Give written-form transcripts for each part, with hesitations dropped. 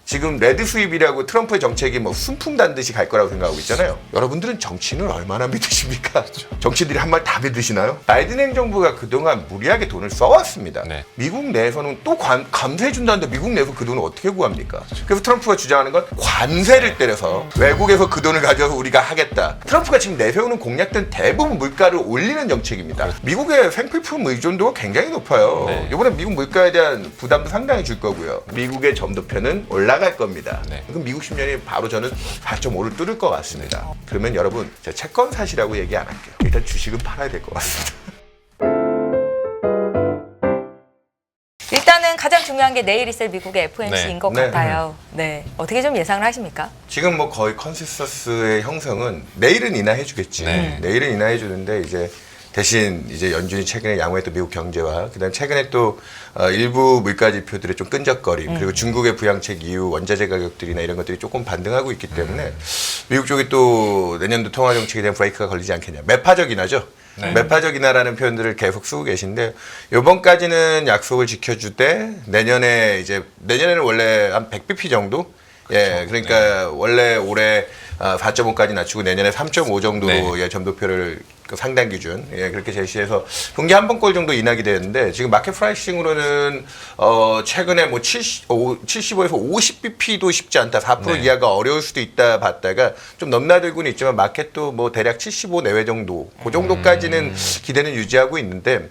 지금 레드 수입이라고 트럼프의 정책이 뭐 순풍 단듯이 갈 거라고 생각하고 있잖아요. 여러분들은 정치인을 얼마나 믿으십니까? 정치인들이 한 말 다 믿으시나요? 바이든 행정부가 그동안 무리하게 돈을 써왔습니다. 네. 미국 내에서는 또 감세해준다는데 미국 내에서 그 돈을 어떻게 구합니까? 그래서 트럼프가 주장하는 건 관세를 때려서 외국에서 그 돈을 가져서 우리가 하겠다. 트럼프가 지금 내세우는 공약들은 대부분 물가를 올리는 정책입니다. 미국의 생필품 의존도가 굉장히 높아요. 네. 이번에 미국 물가에 대한 부담도 상당히 줄 거고요. 미국의 점도표는 올라갈 겁니다. 네. 그럼 미국 10년이 바로 저는 4.5를 뚫을 것 같습니다. 그러면 여러분 제가 채권 사시라고 얘기 안 할게요. 일단 주식은 팔아야 될 것 같습니다. 일단은 가장 중요한 게 내일 있을 미국의 FOMC인 네. 것 네. 같아요. 네. 어떻게 좀 예상을 하십니까? 지금 뭐 거의 컨센서스의 형성은 내일은 인하해 주겠지. 네. 내일은 인하해 주는데 이제 대신 이제 연준이 최근에 양호했던 미국 경제와 그다음 최근에 또 일부 물가 지표들의 좀 끈적거림 그리고 중국의 부양책 이후 원자재 가격들이나 이런 것들이 조금 반등하고 있기 때문에 미국 쪽이 또 내년도 통화 정책에 대한 브레이크가 걸리지 않겠냐. 매파적 인하죠. 네. 매파적 인하라는 표현들을 계속 쓰고 계신데 요번까지는 약속을 지켜주되 내년에는 원래 한 100bp 정도 예, 그러니까 원래 올해 4.5까지 낮추고 내년에 3.5 정도의 네. 점도표를 그 상당 기준 예, 그렇게 제시해서 분기 한 번꼴 정도 인하게 되는데 지금 마켓 프라이싱으로는 최근에 뭐 75에서 50bp도 쉽지 않다. 4% 네. 이하가 어려울 수도 있다 봤다가 좀 넘나들고는 있지만 마켓도 뭐 대략 75 내외 정도 그 정도까지는 기대는 유지하고 있는데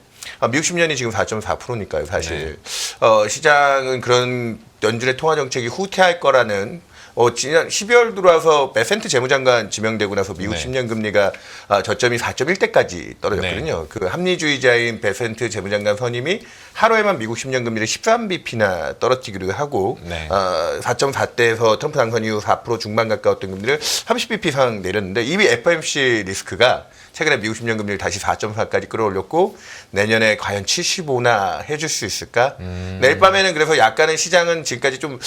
미국 10년이 지금 4.4%니까요, 사실. 시장은 그런 연준의 통화 정책이 후퇴할 거라는 지난 12월 들어와서 베센트 재무장관 지명되고 나서 미국 네. 10년 금리가 저점이 4.1대까지 떨어졌거든요. 그 합리주의자인 베센트 재무장관 선임이 하루에만 미국 10년 금리를 13bp나 떨어뜨리기로 하고 네. 4.4대에서 트럼프 당선 이후 4% 중반 가까웠던 금리를 30bp 이상 내렸는데 이미 FOMC 리스크가 최근에 미국 10년 금리를 다시 4.4까지 끌어올렸고 내년에 과연 75나 해줄 수 있을까? 내일 밤에는 그래서 약간은 시장은 지금까지 좀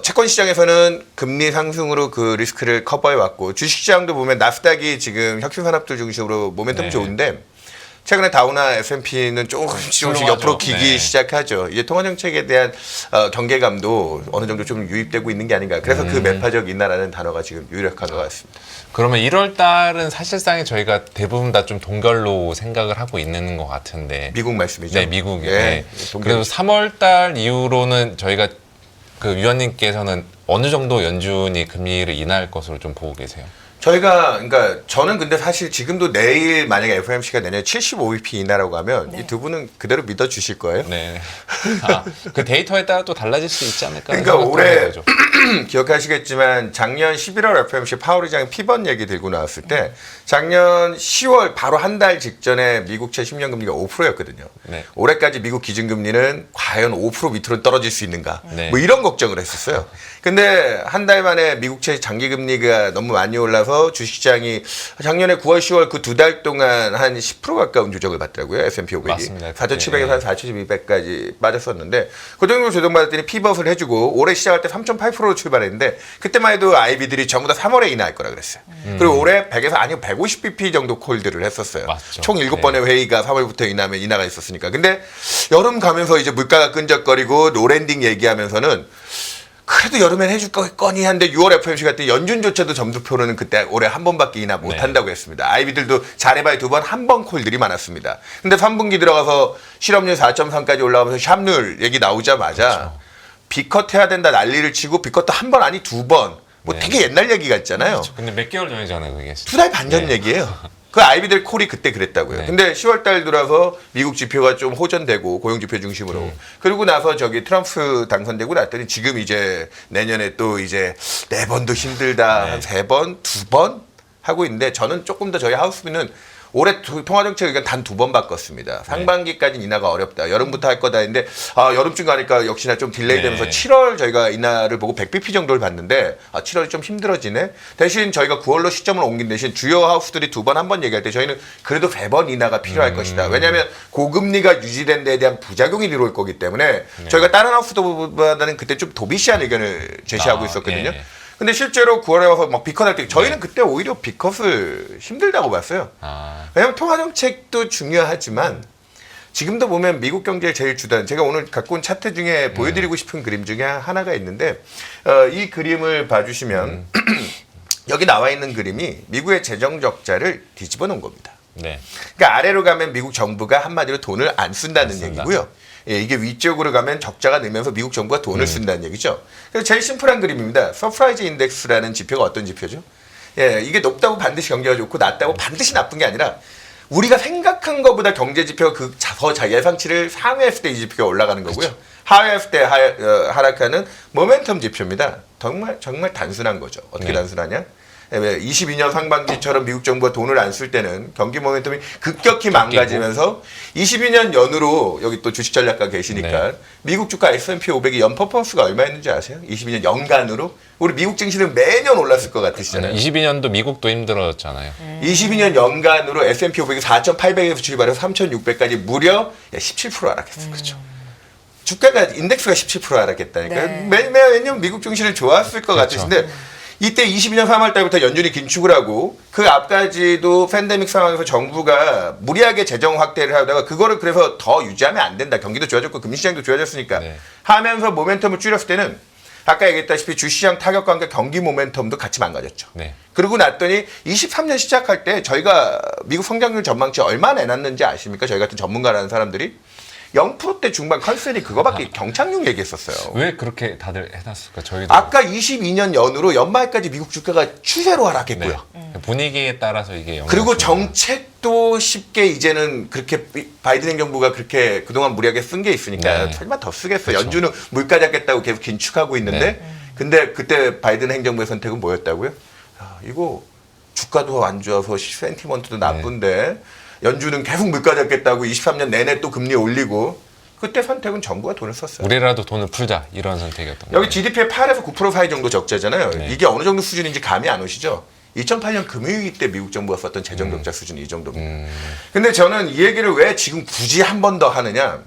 채권 시장에서는 금리 상승으로 그 리스크를 커버해왔고 주식시장도 보면 나스닥이 지금 혁신산업들 중심으로 모멘텀 네. 좋은데 최근에 다우나 S&P는 조금씩 옆으로 기기 네. 시작하죠. 이제 통화 정책에 대한 경계감도 어느 정도 좀 유입되고 있는 게 아닌가. 그래서 그 매파적 인하라는 단어가 지금 유력한 것 같습니다. 그러면 1월 달은 사실상에 저희가 대부분 다 좀 동결로 생각을 하고 있는 것 같은데. 미국 말씀이죠? 네, 미국이. 예, 네. 동결. 그래서 3월 달 이후로는 저희가 그 위원님께서는 어느 정도 연준이 금리를 인하할 것으로 좀 보고 계세요? 그러니까 저는 근데 사실 지금도 내일 만약에 FOMC가 내년 75bp 인하라고 하면 네. 이 두 분은 그대로 믿어주실 거예요? 네. 그 데이터에 따라 또 달라질 수 있지 않을까? 그러니까 생각도 올해 해보죠. 기억하시겠지만 작년 11월 FOMC 파월 의장이 피번 얘기 들고 나왔을 때 작년 10월 바로 한 달 직전에 미국채 10년 금리가 5%였거든요. 네. 올해까지 미국 기준금리는 과연 5% 밑으로 떨어질 수 있는가? 네. 뭐 이런 걱정을 했었어요. 근데 한 달 만에 미국채 장기금리가 너무 많이 올라서 주식시장이 작년에 9월, 10월 그 두 달 동안 한 10% 가까운 조정을 받더라고요. S&P 500이. 맞습니다. 4,700에서 한 4,200까지 빠졌었는데 그 정도 조정받았더니 피벗을 해주고 올해 시작할 때 3.8%로 출발했는데 그때만 해도 아이비들이 전부 다 3월에 인하할 거라 그랬어요. 그리고 올해 100에서 아니요 150bp 정도 콜드를 했었어요. 맞죠. 총 7번의 회의가 3월부터 인하면 인하가 있었으니까. 근데 여름 가면서 이제 물가가 끈적거리고 노랜딩 얘기하면서는 그래도 여름엔 해줄 거니 한데 6월 FOMC 같은 연준조차도 점수표로는 그때 올해 한 번밖에 인하 못 네. 한다고 했습니다. 아이비들도 잘해봐야 2번, 한 번 콜들이 많았습니다. 근데 3분기 들어가서 실업률 4.3까지 올라가면서 샵률 얘기 나오자마자 그렇죠. B컷 해야 된다 난리를 치고 B컷도 한 번 아니 2번 뭐 네. 되게 옛날 얘기 같잖아요. 그렇죠. 근데 몇 개월 전이잖아요, 그게. 2달 반 전 네. 얘기예요. 그 아이비들 콜이 그때 그랬다고요. 네. 근데 10월 달 들어서 미국 지표가 좀 호전되고 고용 지표 중심으로 그러고 나서 트럼프 당선되고 났더니 지금 이제 내년에 또 이제 4번도 힘들다 네. 한 3번, 2번 하고 있는데 저는 조금 더 저희 하우스비는 올해 통화정책 의견 단 2번 바꿨습니다. 상반기까지는 인하가 어렵다. 여름부터 할 거다 했는데 여름쯤 가니까 역시나 좀 딜레이 되면서 네. 7월 저희가 인하를 보고 100bp 정도를 봤는데 7월이 좀 힘들어지네. 대신 저희가 9월로 시점을 옮긴 대신 주요 하우스들이 2번, 한 번 얘기할 때 저희는 그래도 3번 인하가 필요할 것이다. 왜냐하면 고금리가 유지된 데에 대한 부작용이 들어올 거기 때문에 저희가 다른 하우스보다는 그때 좀 도비시한 의견을 제시하고 있었거든요. 예. 근데 실제로 9월에 와서 막 B컷 할 때 저희는 그때 오히려 B컷을 힘들다고 봤어요. 왜냐하면 통화정책도 중요하지만 지금도 보면 미국 경제의 제일 주단, 제가 오늘 갖고 온 차트 중에 보여드리고 싶은 그림 중에 하나가 있는데 이 그림을 봐주시면 여기 나와 있는 그림이 미국의 재정 적자를 뒤집어 놓은 겁니다. 네. 그러니까 아래로 가면 미국 정부가 한마디로 돈을 안 쓴다는 얘기고요. 예, 이게 위쪽으로 가면 적자가 늘면서 미국 정부가 돈을 쓴다는 얘기죠. 그래서 제일 심플한 그림입니다. 서프라이즈 인덱스라는 지표가 어떤 지표죠? 예, 이게 높다고 반드시 경제가 좋고 낮다고 반드시 나쁜 게 아니라 우리가 생각한 것보다 경제 지표가 더 예상치를 상회했을 때 이 지표가 올라가는 거고요. 그쵸. 하회했을 때 하락하는 모멘텀 지표입니다. 정말 단순한 거죠. 어떻게 네. 단순하냐? 22년 상반기처럼 미국 정부가 돈을 안 쓸 때는 경기 모멘텀이 급격히 망가지면서 22년 연으로 여기 또 주식 전략가 계시니까 네. 미국 주가 S&P 500이 연 퍼포먼스가 얼마였는지 아세요? 22년 연간으로 우리 미국 증시는 매년 올랐을 것 같으시잖아요. 22년도 미국도 힘들었잖아요. 22년 연간으로 S&P 500이 4,800에서 출발해서 3,600까지 무려 17% 하락했어요. 그렇죠. 주가가 인덱스가 17% 하락했다니까. 네. 매년 미국 증시는 좋았을 것 그렇죠. 같으신데 이때 22년 3월 달부터 연준이 긴축을 하고 그 앞까지도 팬데믹 상황에서 정부가 무리하게 재정 확대를 하다가 그거를 그래서 더 유지하면 안 된다. 경기도 좋아졌고 금융시장도 좋아졌으니까 네. 하면서 모멘텀을 줄였을 때는 아까 얘기했다시피 주시장 타격과 함께 경기 모멘텀도 같이 망가졌죠. 네. 그러고 났더니 23년 시작할 때 저희가 미국 성장률 전망치 얼마 내놨는지 아십니까? 저희 같은 전문가라는 사람들이 0%대 중반 컨센이 그거밖에 경착륙 얘기했었어요. 왜 그렇게 다들 해놨을까? 저희도 아까 22년 연으로 연말까지 미국 주가가 추세로 하락했고요. 네. 분위기에 따라서 이게 그리고 영향을 정책도 쉽게 이제는 그렇게 바이든 행정부가 그렇게 그동안 무리하게 쓴 게 있으니까 네. 설마 더 쓰겠어. 그렇죠. 연준은 물가 잡겠다고 계속 긴축하고 있는데 네. 근데 그때 바이든 행정부의 선택은 뭐였다고요? 이거 주가도 안 좋아서 센티먼트도 나쁜데 연준은 계속 물가 잡겠다고 23년 내내 또 금리 올리고 그때 선택은 정부가 돈을 썼어요. 우리라도 돈을 풀자 이런 선택이었던 거예요. 여기 GDP의 8에서 9% 사이 정도 적자잖아요. 네. 이게 어느 정도 수준인지 감이 안 오시죠? 2008년 금융위기 때 미국 정부가 썼던 재정 적자 수준이 이 정도입니다. 근데 저는 이 얘기를 왜 지금 굳이 한 번 더 하느냐?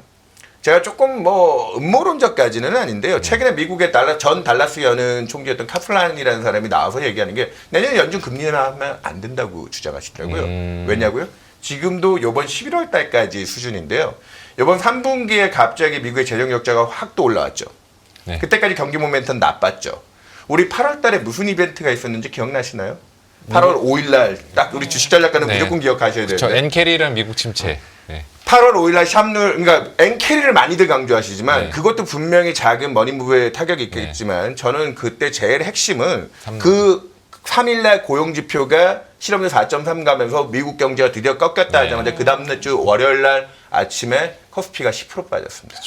제가 조금 뭐 음모론자까지는 아닌데요. 최근에 미국의 전 달라스 연은 총재였던 카플란이라는 사람이 나와서 얘기하는 게 내년에 연준 금리만 하면 안 된다고 주장하시더라고요. 왜냐고요? 지금도 이번 11월 달까지 수준인데요. 이번 3분기에 갑자기 미국의 재정 적자가 확 또 올라왔죠. 네. 그때까지 경기 모멘텀 나빴죠. 우리 8월 달에 무슨 이벤트가 있었는지 기억나시나요? 8월 5일 날 딱 우리 주식 전략가는 네. 무조건 기억하셔야 저 되는데 엔캐리랑 미국 침체. 네. 8월 5일 날 샵룰 그러니까 엔캐리를 많이들 강조하시지만 네. 그것도 분명히 작은 머니무브에 타격이 있겠지만 저는 그때 제일 핵심은 삼- 그 3일 날 고용 지표가 실업률 4.3 가면서 미국 경제가 드디어 꺾였다 네. 하자마자 그 다음날 주 월요일 날 아침에 코스피가 10% 빠졌습니다.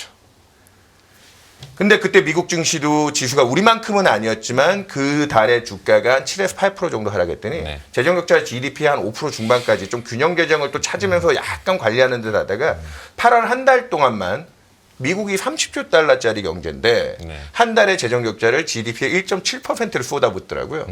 근데 그때 미국 증시도 지수가 우리만큼은 아니었지만 그 달의 주가가 한 7에서 8% 정도 하락했더니 네. 재정 적자 GDP 한 5% 중반까지 좀 균형 개정을 또 찾으면서 약간 관리하는 듯 하다가 8월 한 달 동안만 미국이 30조 달러짜리 경제인데 네. 한 달에 재정 적자를 GDP의 1.7%를 쏟아붓더라고요.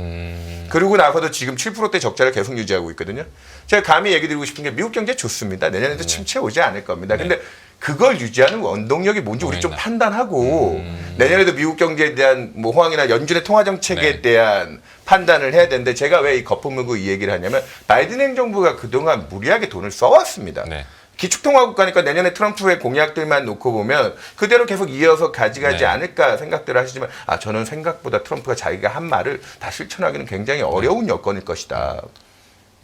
그러고 나서도 지금 7%대 적자를 계속 유지하고 있거든요. 제가 감히 얘기 드리고 싶은 게 미국 경제 좋습니다. 내년에도 침체 오지 않을 겁니다. 근데 그걸 유지하는 원동력이 뭔지 우리 좀 뭐인가? 판단하고 내년에도 미국 경제에 대한 뭐 호황이나 연준의 통화 정책에 네. 대한 판단을 해야 되는데 제가 왜 이 거품 물고 이 얘기를 하냐면 바이든 행정부가 그동안 무리하게 돈을 써왔습니다. 네. 기축통화국가니까 내년에 트럼프의 공약들만 놓고 보면 그대로 계속 이어서 가져가지 네. 않을까 생각들을 하시지만 저는 생각보다 트럼프가 자기가 한 말을 다 실천하기는 굉장히 어려운 여건일 것이다.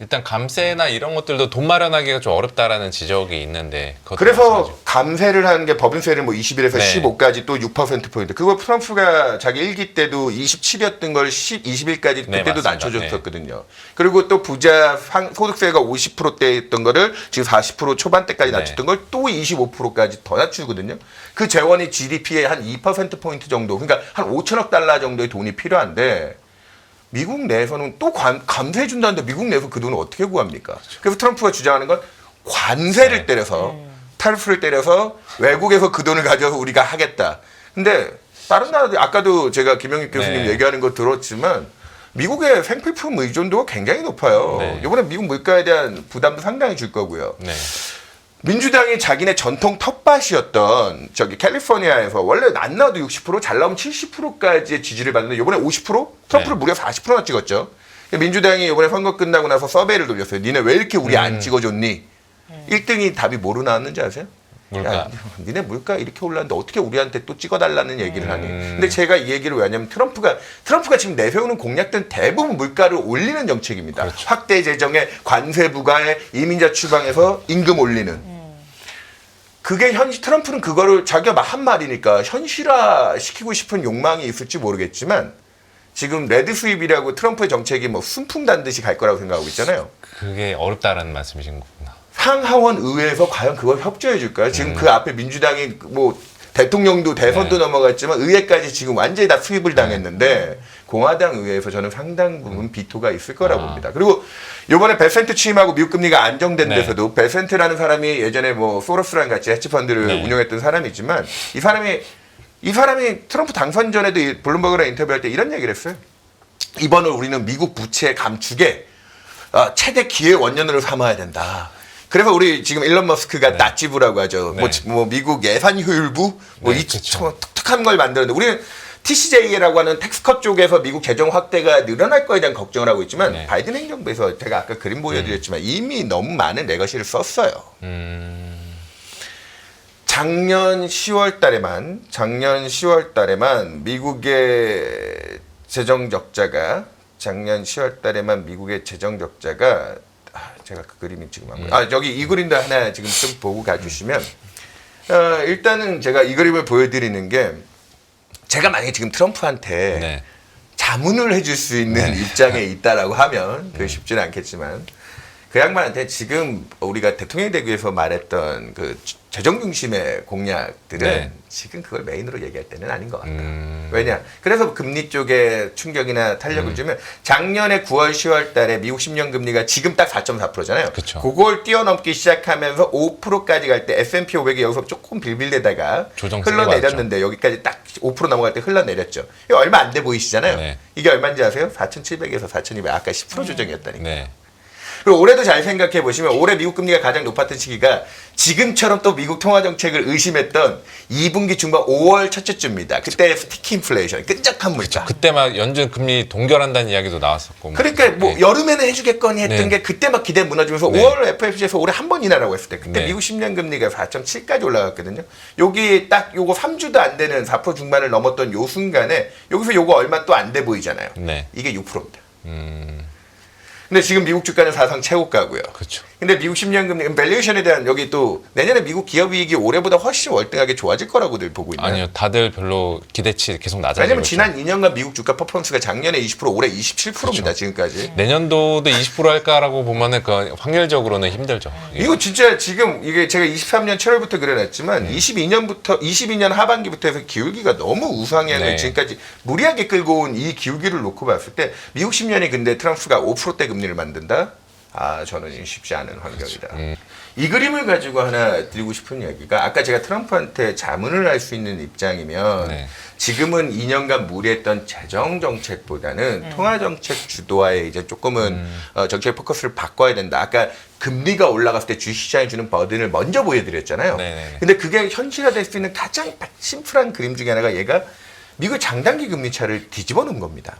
일단 감세나 이런 것들도 돈 마련하기가 좀 어렵다라는 지적이 있는데 그것도 그래서 마찬가지고. 감세를 하는 게 법인세를 뭐 21에서 네. 15까지 또 6%포인트. 그거 트럼프가 자기 일기 때도 27이었던 걸 21까지 네, 그때도 맞습니다. 낮춰줬었거든요. 그리고 또 부자 소득세가 50%대였던 거를 지금 40% 초반대까지 네. 낮췄던 걸 또 25%까지 더 낮추거든요. 그 재원이 GDP의 한 2%포인트 정도, 그러니까 한 5천억 달러 정도의 돈이 필요한데 미국 내에서는 또 감세해 준다는데 미국 내에서 그 돈을 어떻게 구합니까? 그래서 트럼프가 주장하는 건 관세를 네. 때려서 타리프를 때려서 외국에서 그 돈을 가져서 우리가 하겠다. 근데 다른 나라들 아까도 제가 김영익 교수님 네. 얘기하는 거 들었지만 미국의 생필품 의존도가 굉장히 높아요. 네. 이번에 미국 물가에 대한 부담도 상당히 줄 거고요. 네. 민주당이 자기네 전통 텃밭이었던 저기 캘리포니아에서 원래 안 나와도 60%, 잘 나오면 70%까지의 지지를 받는데 이번에 50%? 트럼프를 네. 무려 40%나 찍었죠. 민주당이 이번에 선거 끝나고 나서 서베이를 돌렸어요. 니네 왜 이렇게 우리 안 찍어줬니? 1등이 답이 뭐로 나왔는지 아세요? 물가. 야, 니네 물가 이렇게 올랐는데 어떻게 우리한테 또 찍어달라는 얘기를 하니. 근데 제가 이 얘기를 왜 하냐면 트럼프가 지금 내세우는 공약들은 대부분 물가를 올리는 정책입니다. 그렇죠. 확대 재정에 관세 부과에 이민자 추방해서 임금 올리는. 그게 트럼프는 그거를 자기가 한 말이니까 현실화 시키고 싶은 욕망이 있을지 모르겠지만 지금 레드 스윕이라고 트럼프의 정책이 뭐 순풍 단듯이 갈 거라고 생각하고 있잖아요. 그게 어렵다라는 말씀이신 거구나. 상하원 의회에서 과연 그걸 협조해 줄까요? 지금 그 앞에 민주당이 뭐 대통령도 대선도 넘어갔지만 의회까지 지금 완전히 다 수입을 당했는데 공화당 의회에서 저는 상당 부분 비토가 있을 거라고 봅니다. 그리고 이번에 베센트 취임하고 미국 금리가 안정된 네. 데서도 베센트라는 사람이 예전에 뭐 소로스랑 같이 헤지펀드를 네. 운영했던 사람이지만 이 사람이 트럼프 당선 전에도 블룸버그랑 인터뷰할 때 이런 얘기를 했어요. 이번을 우리는 미국 부채 감축에 최대 기회 원년으로 삼아야 된다. 그래서 우리 지금 일론 머스크가 나치부라고 하죠. 네. 뭐 미국 예산 효율부 뭐 네, 이 그쵸. 독특한 걸 만드는데 우리는 TCJ라고 하는 텍스컷 쪽에서 미국 재정 확대가 늘어날 거에 대한 걱정을 하고 있지만 네. 바이든 행정부에서 제가 아까 그림 보여드렸지만 이미 너무 많은 레거시를 썼어요. 작년 10월 달에만 미국의 재정 적자가 제가 그 그림이 지금 여기 이 그림도 하나 지금 좀 보고 가주시면 일단은 제가 이 그림을 보여드리는 게 제가 만약에 지금 트럼프한테 네. 자문을 해줄 수 있는 입장에 있다라고 하면 그 쉽지는 않겠지만 그 양반한테 지금 우리가 대통령이 되기 위해서 말했던 그 재정 중심의 공약들은 네. 지금 그걸 메인으로 얘기할 때는 아닌 것 같다. 왜냐? 그래서 금리 쪽에 충격이나 탄력을 주면 작년에 9월, 10월 달에 미국 10년 금리가 지금 딱 4.4%잖아요. 그쵸. 그걸 뛰어넘기 시작하면서 5%까지 갈 때 S&P 500이 여기서 조금 빌빌대다가 조정 세게 흘러내렸는데 여기까지 딱 5% 넘어갈 때 흘러내렸죠. 이거 얼마 안 돼 보이시잖아요. 네. 이게 얼마인지 아세요? 4,700에서 4,200. 아까 10% 조정이었다니까. 네. 그리고 올해도 잘 생각해 보시면 올해 미국 금리가 가장 높았던 시기가 지금처럼 또 미국 통화 정책을 의심했던 2분기 중반 5월 첫째 주입니다. 그때 스티키 인플레이션, 끈적한 물가. 그때 막 연준 금리 동결한다는 이야기도 나왔었고. 그러니까 뭐 네. 여름에는 해주겠거니 했던 네. 게 그때 막 기대 무너지면서 네. 5월 FFC에서 올해 한 번이나라고 했을 때 그때 네. 미국 10년 금리가 4.7까지 올라갔거든요. 여기 딱 요거 3주도 안 되는 4% 중반을 넘었던 요 순간에 여기서 요거 얼마 또 안 돼 보이잖아요. 네. 이게 6%입니다. 근데 지금 미국 주가는 사상 최고가고요. 그렇죠. 근데 미국 10년 금리 밸류에이션에 대한 여기 또 내년에 미국 기업 이익이 올해보다 훨씬 월등하게 좋아질 거라고들 보고 있나요? 아니요, 다들 별로 기대치 계속 낮아지고 왜냐면 있죠. 지난 2년간 미국 주가 퍼포먼스가 작년에 20% 올해 27%입니다. 그렇죠. 지금까지. 내년도도 20% 할까라고 보면은 그 확률적으로는 힘들죠. 이거 진짜 지금 이게 제가 23년 7월부터 그려놨지만 22년 하반기부터 해서 기울기가 너무 우상향을 네. 지금까지 무리하게 끌고 온 이 기울기를 놓고 봤을 때 미국 10년이 근데 트럼프가 5%대 금리를 만든다? 저는 쉽지 않은 환경이다. 이 그림을 가지고 하나 드리고 싶은 얘기가 아까 제가 트럼프한테 자문을 할 수 있는 입장이면 네. 지금은 2년간 무리했던 재정 정책보다는 통화 정책 주도화에 이제 조금은 정책 포커스를 바꿔야 된다. 아까 금리가 올라갔을 때 주식시장에 주는 버든을 먼저 보여드렸잖아요. 네네. 근데 그게 현실화될 수 있는 가장 심플한 그림 중에 하나가 얘가 미국 장단기 금리 차를 뒤집어 놓은 겁니다.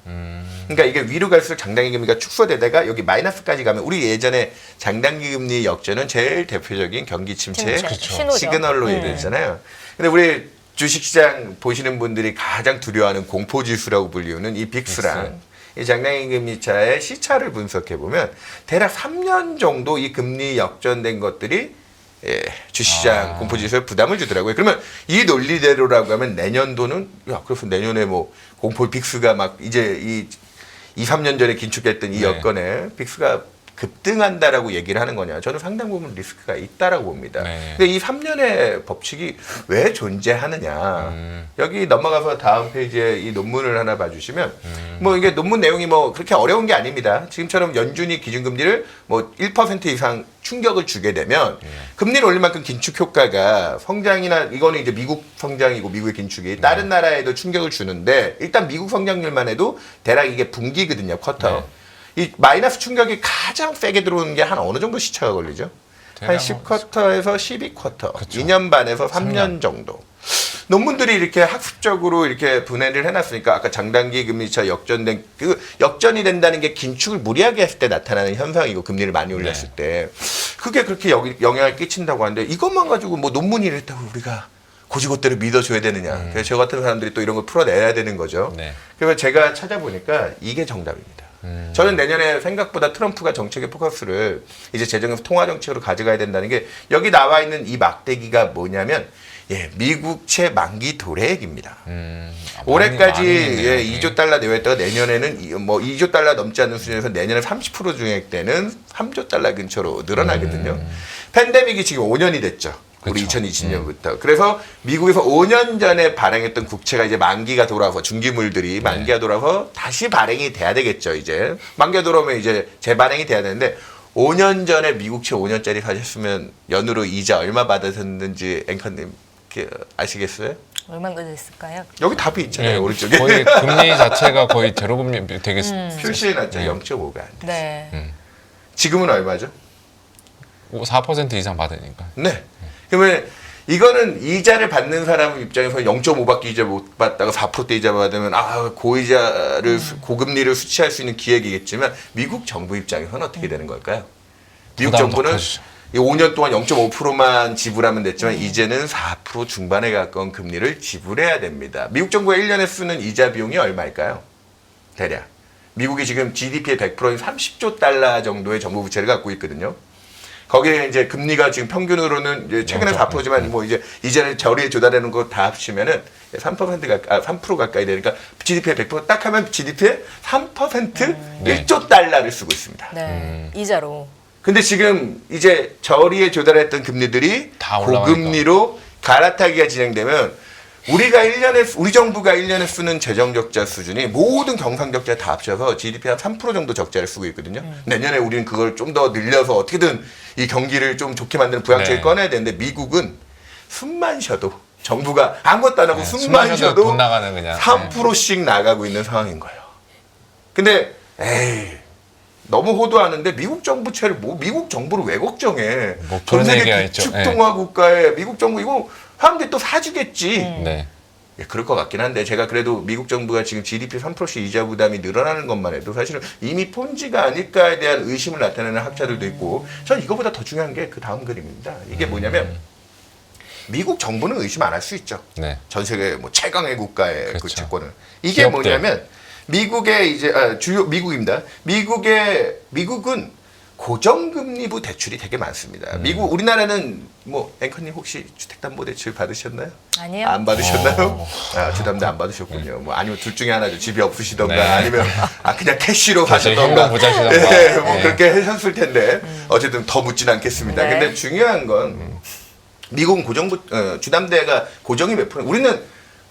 그러니까 이게 위로 갈수록 장단기 금리가 축소되다가 여기 마이너스까지 가면 우리 예전에 장단기 금리 역전은 제일 대표적인 경기 침체 신호죠. 시그널로 얘기했잖아요. 근데 우리 주식시장 보시는 분들이 가장 두려워하는 공포지수라고 불리우는 이 빅스랑 이 장단기 금리 차의 시차를 분석해 보면 대략 3년 정도 이 금리 역전된 것들이 주시장 공포지수에 부담을 주더라고요. 그러면 이 논리대로라고 하면 내년도는 그래서 내년에 뭐 공포 빅스가 막 이제 2, 3년 전에 긴축했던 이 네. 여건에 빅스가 급등한다라고 얘기를 하는 거냐? 저는 상당 부분 리스크가 있다라고 봅니다. 네. 근데 이 3년의 법칙이 왜 존재하느냐? 여기 넘어가서 다음 페이지에 이 논문을 하나 봐주시면 뭐 이게 논문 내용이 뭐 그렇게 어려운 게 아닙니다. 지금처럼 연준이 기준금리를 뭐 1% 이상 충격을 주게 되면 금리를 올릴 만큼 긴축 효과가 성장이나 이거는 이제 미국 성장이고 미국의 긴축이 다른 나라에도 충격을 주는데 일단 미국 성장률만 해도 대략 이게 분기거든요, 쿼터. 네. 이 마이너스 충격이 가장 세게 들어오는 게 한 어느 정도 시차가 걸리죠? 한 대략 10쿼터에서 12쿼터, 2년 반에서 3년 정도. 논문들이 이렇게 학습적으로 이렇게 분해를 해놨으니까 아까 장단기 금리차 역전된 그 역전이 된다는 게 긴축을 무리하게 했을 때 나타나는 현상이고 금리를 많이 올렸을 때 그게 그렇게 영향을 끼친다고 하는데 이것만 가지고 뭐 논문이 이랬다고 우리가 고지고대로 믿어줘야 되느냐. 그래서 저 같은 사람들이 또 이런 걸 풀어내야 되는 거죠. 네. 그래서 제가 찾아보니까 이게 정답입니다. 저는 내년에 생각보다 트럼프가 정책의 포커스를 이제 재정에서 통화 정책으로 가져가야 된다는 게 여기 나와 있는 이 막대기가 뭐냐면 미국채 만기 도래액입니다. 올해까지 많이 2조 달러 내외했다가 내년에는 뭐 2조 달러 넘지 않는 수준에서 내년에 30% 중액되는 3조 달러 근처로 늘어나거든요. 팬데믹이 지금 5년이 됐죠. 우리 그쵸. 2020년부터. 그래서 미국에서 5년 전에 발행했던 국채가 이제 만기가 돌아서 중기물들이 만기가 돌아서 다시 발행이 돼야 되겠죠. 이제 만기가 돌아오면 이제 재발행이 돼야 되는데 5년 전에 미국채 5년짜리 사셨으면 연으로 이자 얼마 받으셨는지 앵커님 아시겠어요? 얼마나 됐을까요? 여기 답이 있잖아요. 네, 오른쪽에. 거의 금리 자체가 거의 제로 금리 되게 출시해놨죠. 0.5가 안 돼. 네. 지금은 얼마죠? 4% 이상 받으니까. 네. 그러면 이거는 이자를 받는 사람 입장에서 0.5밖에 이자 못 받다가 4%대 이자 받으면 고이자를 고금리를 수취할 수 있는 기획이겠지만 미국 정부 입장에서는 어떻게 되는 걸까요? 미국 부담도 정부는 커지죠. 이 5년 동안 0.5%만 지불하면 됐지만 이제는 4% 중반에 가까운 금리를 지불해야 됩니다. 미국 정부가 1년에 쓰는 이자 비용이 얼마일까요? 대략. 미국이 지금 GDP의 100%인 30조 달러 정도의 정부 부채를 갖고 있거든요. 거기에 이제 금리가 지금 평균으로는 이제 최근에 4%지만 뭐 이제는 저리에 조달하는 거 다 합치면은 3% 가까이 되니까 GDP의 100%딱 하면 GDP의 3% 네. 1조 달러를 쓰고 있습니다. 네. 이자로. 근데 지금 이제 저리에 조달했던 금리들이 다 올라가니까. 고금리로 갈아타기가 진행되면 우리 정부가 1년에 쓰는 재정 적자 수준이 모든 경상 적자 다 합쳐서 GDP 한 3% 정도 적자를 쓰고 있거든요. 내년에 우리는 그걸 좀 더 늘려서 어떻게든 이 경기를 좀 좋게 만드는 부양책을 네. 꺼내야 되는데 미국은 숨만 쉬어도 정부가 아무것도 안 하고 숨만 숨만 쉬어도 돈 나가는 그냥. 3%씩 나가고 있는 상황인 거예요. 근데 너무 호도하는데 미국 정부 채를 미국 정부를 왜 걱정해? 뭐 전 그런 세계 얘기가 있죠. 기축통화 국가에 미국 정부 이거 사람들이 또 사주겠지. 네. 그럴 것 같긴 한데 제가 그래도 미국 정부가 지금 GDP 3%씩 이자 부담이 늘어나는 것만 해도 사실은 이미 폰지가 아닐까에 대한 의심을 나타내는 학자들도 있고 전 이거보다 더 중요한 게 그 다음 그림입니다. 이게 뭐냐면 미국 정부는 의심 안 할 수 있죠. 네. 전 세계 뭐 최강의 국가의 그 그렇죠. 채권을. 이게 기업들. 뭐냐면 미국의 이제 미국입니다. 미국은 고정금리부 대출이 되게 많습니다. 우리나라는 뭐 앵커님 혹시 주택담보대출 받으셨나요? 아니요. 안 받으셨나요? 주담대 안 받으셨군요. 뭐 아니면 둘 중에 하나죠. 집이 없으시던가 네. 아니면 그냥 캐시로 그렇죠. 가셨던가. 현금 부자시던가. 뭐 네. 그렇게 하셨을 텐데 어쨌든 더 묻진 않겠습니다. 네. 근데 중요한 건 미국은 주담대가 고정이 몇 프로? 우리는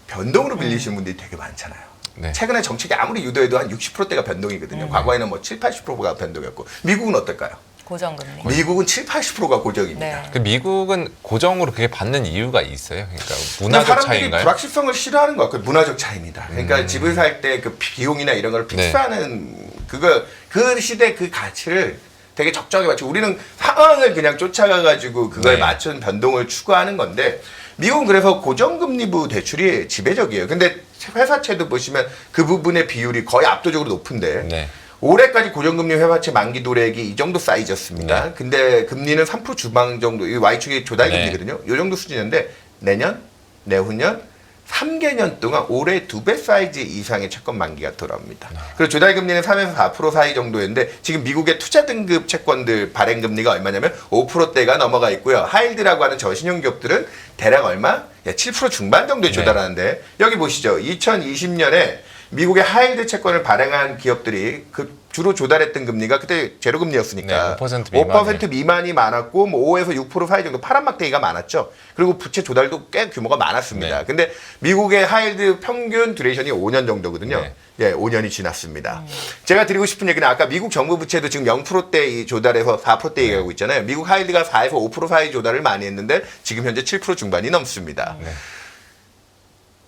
변동으로 빌리시는 분들이 되게 많잖아요. 네. 최근에 정책이 아무리 유도해도 한 60%대가 변동이거든요. 과거에는 뭐 7, 80%가 변동이었고 미국은 어떨까요? 고정금리. 미국은 7, 80%가 고정입니다. 네. 그 미국은 고정으로 그게 받는 이유가 있어요. 그러니까 그냥 문화적 사람들이 차이인가요? 불확실성을 싫어하는 것 같아요. 문화적 차이입니다. 그러니까 집을 살 때 그 비용이나 이런 걸 픽스하는 그 시대 그 가치를 되게 적정하게 맞추고 우리는 상황을 그냥 쫓아가가지고 그걸 네. 맞춘 변동을 추구하는 건데 미국은 그래서 고정금리부 대출이 지배적이에요. 근데 회사채도 보시면 그 부분의 비율이 거의 압도적으로 높은데 네. 올해까지 고정금리 회화채 만기 도래액이 이 정도 사이즈였습니다. 네. 근데 금리는 3% 주방 정도, 이 Y축이 조달금리거든요. 이 정도 수준인데 내년, 내후년 3개년 동안 올해 2배 사이즈 이상의 채권 만기가 돌아옵니다. 그리고 조달금리는 3에서 4% 사이 정도였는데 지금 미국의 투자 등급 채권들 발행금리가 얼마냐면 5%대가 넘어가 있고요. 하이힐드라고 하는 저신용 기업들은 대략 얼마? 7% 중반 정도에 조달하는데 여기 보시죠. 2020년에 미국의 하이힐드 채권을 발행한 기업들이 주로 조달했던 금리가 그때 제로금리였으니까 네, 5% 5% 미만이 많았고 뭐 5에서 6% 사이 정도 파란 막대기가 많았죠. 그리고 부채 조달도 꽤 규모가 많았습니다. 네. 근데 미국의 하이힐드 평균 듀레이션이 5년 정도거든요. 네. 5년이 지났습니다. 제가 드리고 싶은 얘기는 아까 미국 정부 부채도 지금 0%대 조달해서 4%대 얘기하고 있잖아요. 미국 하이힐드가 4에서 5% 사이 조달을 많이 했는데 지금 현재 7% 중반이 넘습니다. 네.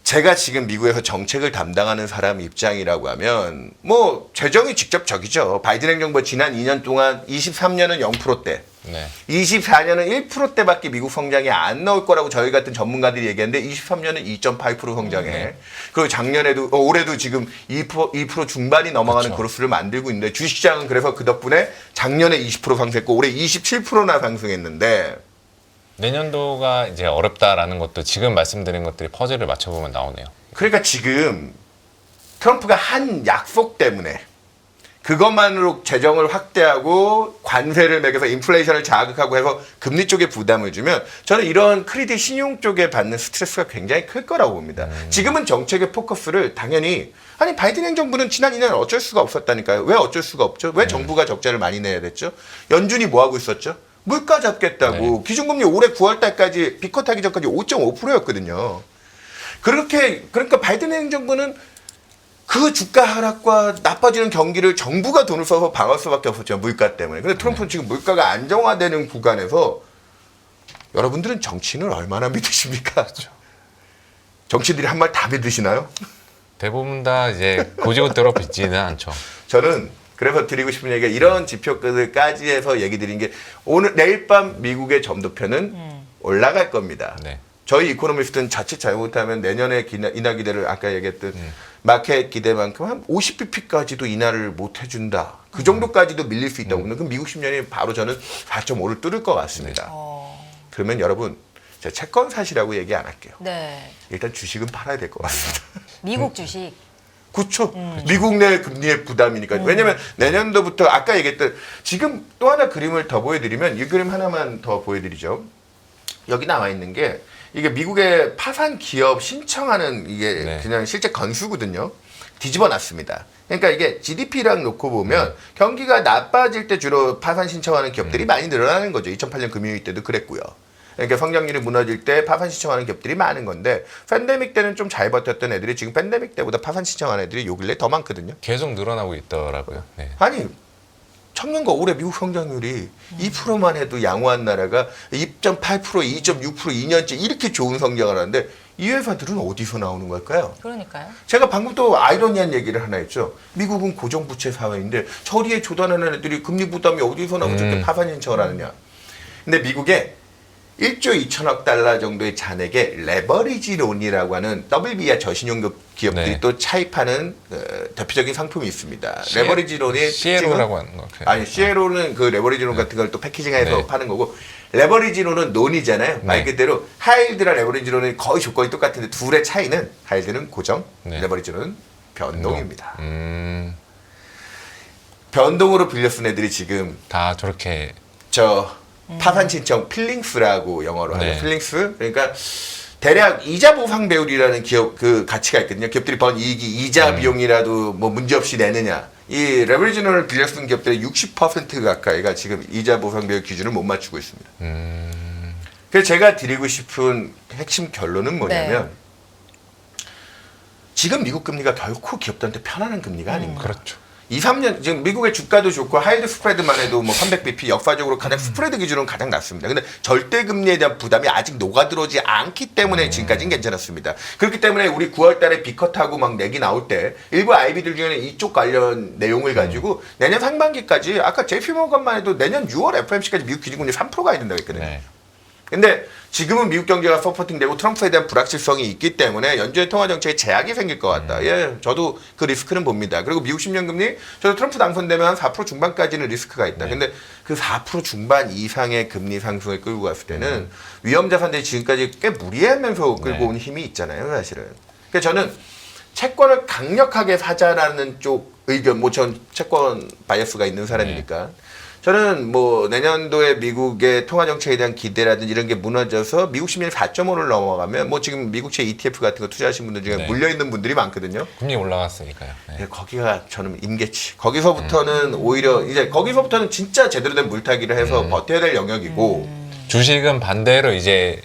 제가 지금 미국에서 정책을 담당하는 사람 입장이라고 하면 뭐 재정이 직접적이죠. 바이든 행정부 지난 2년 동안 23년은 0%대, 네. 24년은 1%대밖에 미국 성장이 안 나올 거라고 저희 같은 전문가들이 얘기했는데 23년은 2.8% 성장해. 그리고 작년에도 올해도 지금 2% 중반이 넘어가는 그렇죠. 그로스를 만들고 있는데 주식시장은 그래서 그 덕분에 작년에 20% 상승했고 올해 27%나 상승했는데 내년도가 이제 어렵다라는 것도 지금 말씀드린 것들이 퍼즐을 맞춰보면 나오네요. 그러니까 지금 트럼프가 한 약속 때문에 그것만으로 재정을 확대하고 관세를 매겨서 인플레이션을 자극하고 해서 금리 쪽에 부담을 주면 저는 이런 크레딧 신용 쪽에 받는 스트레스가 굉장히 클 거라고 봅니다. 지금은 정책의 포커스를 당연히 아니 바이든 행정부는 지난 2년 어쩔 수가 없었다니까요. 왜 어쩔 수가 없죠? 왜 정부가 적자를 많이 내야 됐죠? 연준이 뭐 하고 있었죠? 물가 잡겠다고 기준금리 올해 9월 달까지 비컷하기 전까지 5.5%였거든요. 그러니까 바이든 행정부는 그 주가 하락과 나빠지는 경기를 정부가 돈을 써서 방어할 수밖에 없었죠. 물가 때문에. 근데 트럼프는 지금 물가가 안정화되는 구간에서 여러분들은 정치인을 얼마나 믿으십니까? 정치인들이 한 말 다 믿으시나요? 대부분 다 이제 고지고대로 빚지는 않죠. 저는 그래서 드리고 싶은 얘기가 이런 지표들까지 해서 얘기 드린 게 내일 밤 미국의 점도표는 올라갈 겁니다. 네. 저희 이코노미스트는 자칫 잘못하면 내년에 인하 기대를 아까 얘기했던 마켓 기대만큼 한 50bp까지도 인하를 못 해준다. 그 정도까지도 밀릴 수 있다고 보면 그럼 미국 10년이 바로 저는 4.5를 뚫을 것 같습니다. 그러면 여러분 제가 채권 사시라고 얘기 안 할게요. 네. 일단 주식은 팔아야 될 것 같습니다. 미국 주식. 그렇죠. 미국 내 금리의 부담이니까. 왜냐면 내년도부터 아까 얘기했던 지금 또 하나 그림을 더 보여드리면 이 그림 하나만 더 보여드리죠. 여기 나와 있는 게 이게 미국의 파산 기업 신청하는 이게 그냥 실제 건수거든요. 뒤집어 놨습니다. 그러니까 이게 GDP랑 놓고 보면 경기가 나빠질 때 주로 파산 신청하는 기업들이 많이 늘어나는 거죠. 2008년 금융위기 때도 그랬고요. 그러니까 성장률이 무너질 때 파산 신청하는 기업들이 많은 건데 팬데믹 때는 좀 잘 버텼던 애들이 지금 팬데믹 때보다 파산 신청하는 애들이 요 근래 더 많거든요. 계속 늘어나고 있더라고요. 네. 아니 청년과 올해 미국 성장률이 2%만 해도 양호한 나라가 2.8%, 2.6%, 2년째 이렇게 좋은 성장을 하는데 이 회사들은 어디서 나오는 걸까요? 그러니까요. 제가 방금 또 아이러니한 얘기를 하나 했죠. 미국은 고정부채 사회인데 저리에 조단하는 애들이 금리 부담이 어디서 나고 저렇게 파산 신청을 하느냐. 근데 미국에 1조 2천억 달러 정도의 잔액의 레버리지론이라고 하는 WB와 저신용 기업들이 또 차입하는 대표적인 상품이 있습니다. 레버리지론이 CLO라고 하는 거. 아니 CLO는 그 레버리지론 같은 걸 또 패키징해서 파는 거고 레버리지론은 논이잖아요. 말 그대로 하이힐드랑 레버리지론은 거의 조건이 똑같은데 둘의 차이는 하이힐드는 고정, 레버리지론은 변동입니다. 변동으로 빌려 쓴 애들이 지금 다 저렇게 파산 신청 필링스라고 영어로 하죠. 필링스. 그러니까 대략 이자 보상 배율이라는 기업 그 가치가 있거든요. 기업들이 번 이익이 이자 비용이라도 뭐 문제 없이 내느냐. 이 레버리지론을 빌려 쓴 기업들의 60% 가까이가 지금 이자 보상 배율 기준을 못 맞추고 있습니다. 그래서 제가 드리고 싶은 핵심 결론은 뭐냐면 지금 미국 금리가 결코 기업들한테 편안한 금리가 아닙니다. 그렇죠. 2, 3년 지금 미국의 주가도 좋고 하이드 스프레드만 해도 뭐 300bp 역사적으로 가장 스프레드 기준은 가장 낮습니다. 근데 절대 금리에 대한 부담이 아직 녹아들어오지 않기 때문에 지금까지는 괜찮았습니다. 그렇기 때문에 우리 9월 달에 비컷하고 막 내기 나올 때 일부 아이비들 중에는 이쪽 관련 내용을 가지고 내년 상반기까지 아까 JP 모건만 해도 내년 6월 FOMC까지 미국 기준금리 3%가 된다고 했거든요. 근데 지금은 미국 경제가 서포팅되고 트럼프에 대한 불확실성이 있기 때문에 연준의 통화 정책에 제약이 생길 것 같다. 예, 저도 그 리스크는 봅니다. 그리고 미국 10년 금리 저도 트럼프 당선되면 한 4% 중반까지는 리스크가 있다. 근데 그 4% 중반 이상의 금리 상승을 끌고 갔을 때는 위험 자산들이 지금까지 꽤 무리하면서 끌고 온 힘이 있잖아요, 사실은. 그래서 저는 채권을 강력하게 사자라는 쪽 의견, 뭐 전 채권 바이어스가 있는 사람이니까. 저는 뭐 내년도에 미국의 통화 정책에 대한 기대라든지 이런 게 무너져서 미국 10년이 4.5를 넘어가면 뭐 지금 미국채 ETF 같은 거 투자하신 분들 중에 물려 있는 분들이 많거든요. 금리 올라갔으니까요. 네, 거기가 저는 임계치. 거기서부터는 오히려 이제 거기서부터는 진짜 제대로 된 물타기를 해서 버텨야 될 영역이고. 주식은 반대로 이제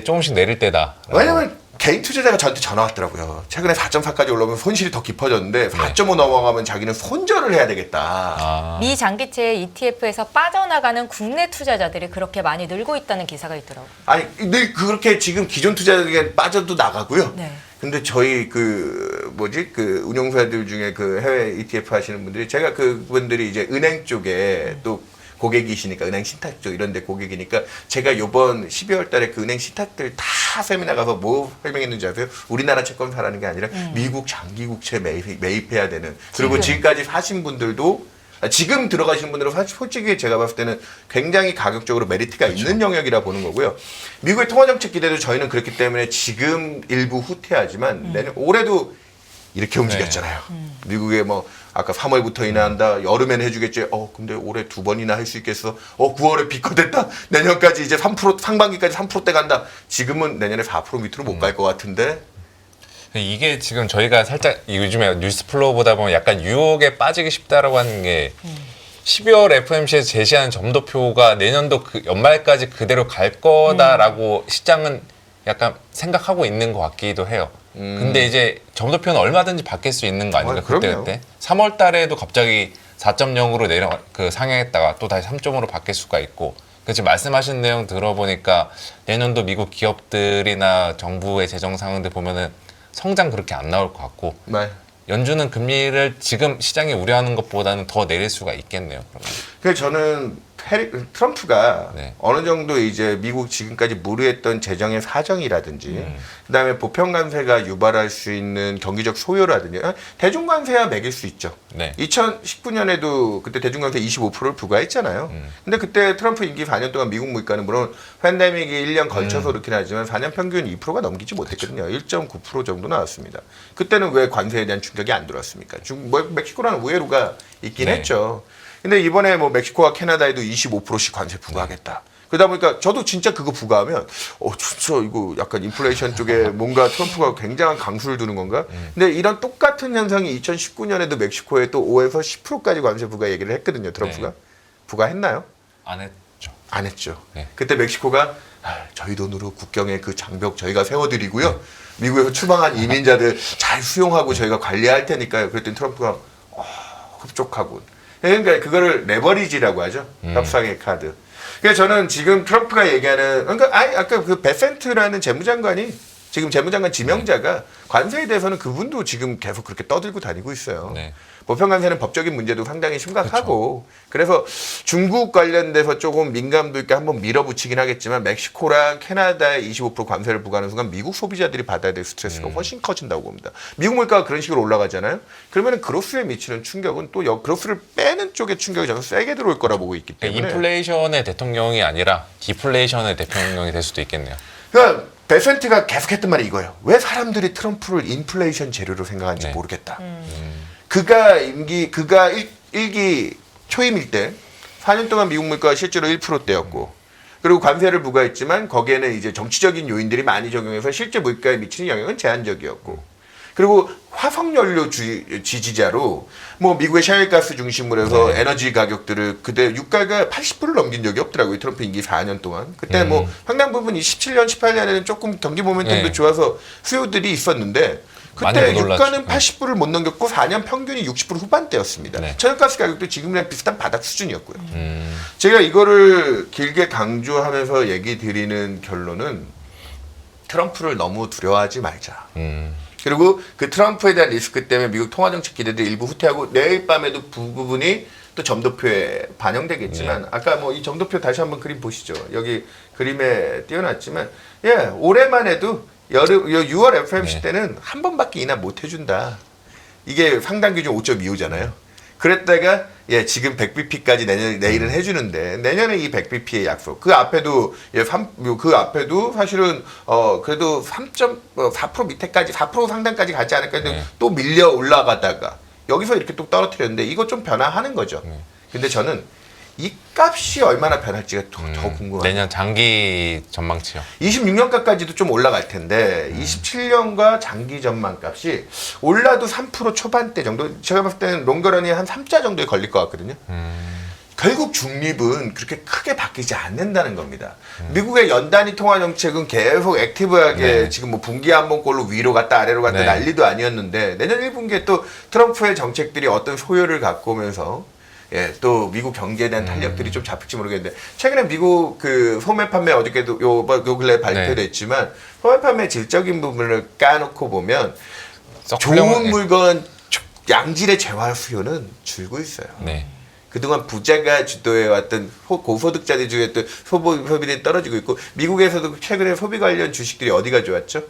조금씩 내릴 때다. 왜냐면 개인 투자자가 저한테 전화 왔더라고요. 최근에 4.4까지 올라오면 손실이 더 깊어졌는데 4.5 넘어가면 자기는 손절을 해야 되겠다. 미 장기채 ETF에서 빠져나가는 국내 투자자들이 그렇게 많이 늘고 있다는 기사가 있더라고요. 아니 늘 그렇게 지금 기존 투자자에게 빠져도 나가고요. 네. 근데 저희 그 운용사들 중에 그 해외 ETF 하시는 분들이 제가 그분들이 이제 은행 쪽에 또 고객이시니까 은행 신탁 쪽 이런 데 고객이니까 제가 요번 12월 달에 그 은행 신탁들 다 세미나 가서 뭐 설명했는지 아세요? 우리나라 채권 사라는 게 아니라 미국 장기국채 매입해야 되는 그리고 지금까지 사신 분들도 지금 들어가시는 분들은 사실 솔직히 제가 봤을 때는 굉장히 가격적으로 메리트가 있는 영역이라 보는 거고요. 미국의 통화정책 기대도 저희는 그렇기 때문에 지금 일부 후퇴하지만 내년 올해도 이렇게 움직였잖아요. 미국에 뭐 아까 3월부터 인하한다. 여름에는 해주겠지. 근데 올해 2번이나 할 수 있겠어. 9월에 비컷됐다. 내년까지 이제 3% 상반기까지 3%대 간다. 지금은 내년에 4% 밑으로 못 갈 것 같은데. 이게 지금 저희가 살짝 요즘에 뉴스 플로우 보다 보면 약간 유혹에 빠지기 쉽다라고 하는 게 12월 FMC에서 제시하는 점도표가 내년도 그 연말까지 그대로 갈 거다라고 시장은 약간 생각하고 있는 것 같기도 해요. 근데 이제 점도표는 얼마든지 바뀔 수 있는 거 아닌가 그때 3월 달에도 갑자기 4.0으로 상향했다가 또 다시 3.5로 바뀔 수가 있고 지금 말씀하신 내용 들어보니까 내년도 미국 기업들이나 정부의 재정 상황들 보면은 성장 그렇게 안 나올 것 같고 네. 연준은 금리를 지금 시장이 우려하는 것보다는 더 내릴 수가 있겠네요. 그러면. 그래서 저는 트럼프가 네. 어느 정도 이제 미국 지금까지 무르했던 재정의 사정이라든지 그다음에 보편 관세가 유발할 수 있는 경기적 소요라든지 대중 관세야 매길 수 있죠. 네. 2019년에도 그때 대중 관세 25%를 부과했잖아요. 근데 그때 트럼프 임기 4년 동안 미국 물가는 물론 팬데믹이 1년 걸쳐서 그렇긴 하지만 4년 평균 2%가 넘기지 못했거든요. 1.9% 정도 나왔습니다. 그때는 왜 관세에 대한 충격이 안 들어왔습니까? 멕시코라는 우회로가 있긴 네. 했죠. 근데 이번에 뭐 멕시코와 캐나다에도 25%씩 관세 부과하겠다. 그러다 보니까 저도 진짜 그거 부과하면 진짜 이거 약간 인플레이션 쪽에 뭔가 트럼프가 굉장한 강수를 두는 건가? 근데 이런 똑같은 현상이 2019년에도 멕시코에 또 5에서 10%까지 관세 부과 얘기를 했거든요. 트럼프가. 네. 부과했나요? 안 했죠. 안 했죠. 네. 그때 멕시코가 저희 돈으로 국경에 그 장벽 저희가 세워드리고요. 미국에서 추방한 이민자들 잘 수용하고 저희가 관리할 테니까요. 그랬더니 트럼프가 흡족하군. 그러니까 그거를 레버리지라고 하죠. 협상의 카드. 그래서 저는 지금 트럼프가 얘기하는 그러니까 아까 그 베센트라는 재무장관이 지금 재무장관 지명자가 관세에 대해서는 그분도 지금 계속 그렇게 떠들고 다니고 있어요. 네. 보편 관세는 법적인 문제도 상당히 심각하고 그래서 중국 관련돼서 조금 민감도 있게 한번 밀어붙이긴 하겠지만 멕시코랑 캐나다에 25% 관세를 부과하는 순간 미국 소비자들이 받아야 될 스트레스가 훨씬 커진다고 봅니다. 미국 물가가 그런 식으로 올라가잖아요. 그러면 그로스에 미치는 충격은 또 그로스를 빼는 쪽의 충격이 저는 세게 들어올 거라 보고 있기 때문에 인플레이션의 대통령이 아니라 디플레이션의 대통령이 될 수도 있겠네요. 그러니까 베센트가 계속했던 말이 이거예요. 왜 사람들이 트럼프를 인플레이션 재료로 생각하는지 네. 모르겠다. 그가 일기 초임일 때 4년 동안 미국 물가가 실제로 1%대였고 그리고 관세를 부과했지만 거기에는 이제 정치적인 요인들이 많이 적용해서 실제 물가에 미치는 영향은 제한적이었고 그리고 화석연료 지지자로 뭐 미국의 셰일가스 중심으로 해서 에너지 가격들을 그때 유가가 80%를 넘긴 적이 없더라고요. 트럼프 임기 4년 동안. 그때 뭐 상당 부분 17년, 18년에는 조금 경기 모멘텀도 좋아서 수요들이 있었는데 그때 유가는 80%를 못 넘겼고 4년 평균이 60% 후반대였습니다. 네. 천연가스 가격도 지금이랑 비슷한 바닥 수준이었고요. 제가 이거를 길게 강조하면서 얘기 드리는 결론은 트럼프를 너무 두려워하지 말자. 그리고 그 트럼프에 대한 리스크 때문에 미국 통화정책 기대들이 일부 후퇴하고 내일 밤에도 부분이 또 점도표에 반영되겠지만 아까 뭐 이 점도표 다시 한번 그림 보시죠. 여기 그림에 띄워놨지만 올해만 해도 6월 FOMC 때는 한 번밖에 인하 못 해준다. 이게 상당 기준 5.25잖아요. 그랬다가 지금 100bp까지 내일은 해주는데 내년에 이 100bp의 약속 그 앞에도 그 앞에도 사실은 그래도 3.4% 밑에까지 4% 상단까지 가지 않을까 했는데 또 밀려 올라가다가 여기서 이렇게 또 떨어뜨렸는데 이거 좀 변화하는 거죠. 근데 저는 이 값이 얼마나 변할지가 더 궁금합니다. 내년 장기 전망치요. 26년까지도 좀 올라갈 텐데 27년과 장기 전망 값이 올라도 3% 초반대 정도 제가 봤을 때는 롱거런이 한 3자 정도에 걸릴 것 같거든요. 결국 중립은 그렇게 크게 바뀌지 않는다는 겁니다. 미국의 연단위 통화 정책은 계속 액티브하게 지금 뭐 분기 한 번꼴로 위로 갔다 아래로 갔다 난리도 아니었는데 내년 1분기에 또 트럼프의 정책들이 어떤 소요를 갖고 오면서 또 미국 경제에 대한 탄력들이 좀 잡힐지 모르겠는데 최근에 미국 그 소매 판매 어저께도 요 근래 발표됐지만 소매 판매 질적인 부분을 까놓고 보면 좋은 물건 양질의 재화 수요는 줄고 있어요. 그동안 부자가 주도해왔던 고소득자들 중에 또 소비들이 떨어지고 있고 미국에서도 최근에 소비 관련 주식들이 어디가 좋았죠?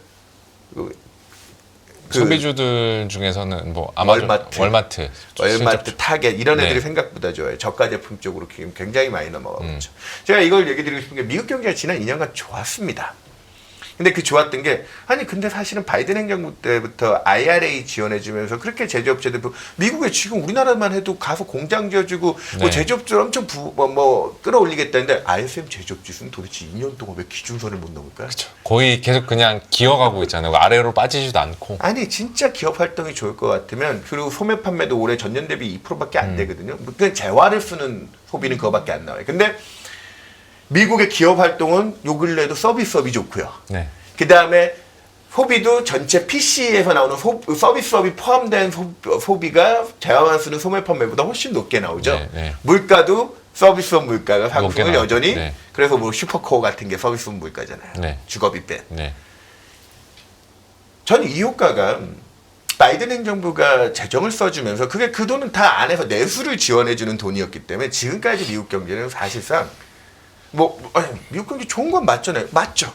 소비주들 중에서는 뭐 아마존, 월마트, 타겟 이런 애들이 네. 생각보다 좋아요. 저가 제품 쪽으로 굉장히 많이 넘어가고 있죠. 제가 이걸 얘기 드리고 싶은 게 미국 경제가 지난 2년간 좋았습니다. 근데 그 좋았던 게 아니 근데 사실은 바이든 행정부 때부터 IRA 지원해주면서 그렇게 제조업체들 미국에 지금 우리나라만 해도 가서 공장 지어주고 뭐 네. 제조업들 엄청 뭐 끌어올리겠다는데 ISM 제조업 지수는 도대체 2년 동안 왜 기준선을 못 넘을까요? 그렇죠. 거의 계속 그냥 기어가고 있잖아요. 아래로 빠지지도 않고. 아니 진짜 기업 활동이 좋을 것 같으면 그리고 소매 판매도 올해 전년 대비 2%밖에 안 되거든요. 그냥 재화를 쓰는 소비는 그거밖에 안 나와요. 근데 미국의 기업 활동은 요 근래에도 서비스업이 좋고요. 네. 그 다음에 소비도 전체 PC에서 나오는 서비스업이 포함된 소비가 재화만 쓰는 소매 판매보다 훨씬 높게 나오죠. 네, 네. 물가도 서비스업 물가가 상승을 나오죠. 여전히 네. 그래서 뭐 슈퍼코어 같은 게 서비스업 물가잖아요. 네. 주거비 뺀. 네. 저는 이 효과가 바이든 행정부가 재정을 써주면서 그게 그 돈은 다 안에서 내수를 지원해주는 돈이었기 때문에 지금까지 미국 경제는 사실상 미국 경제 좋은 건 맞잖아요. 맞죠.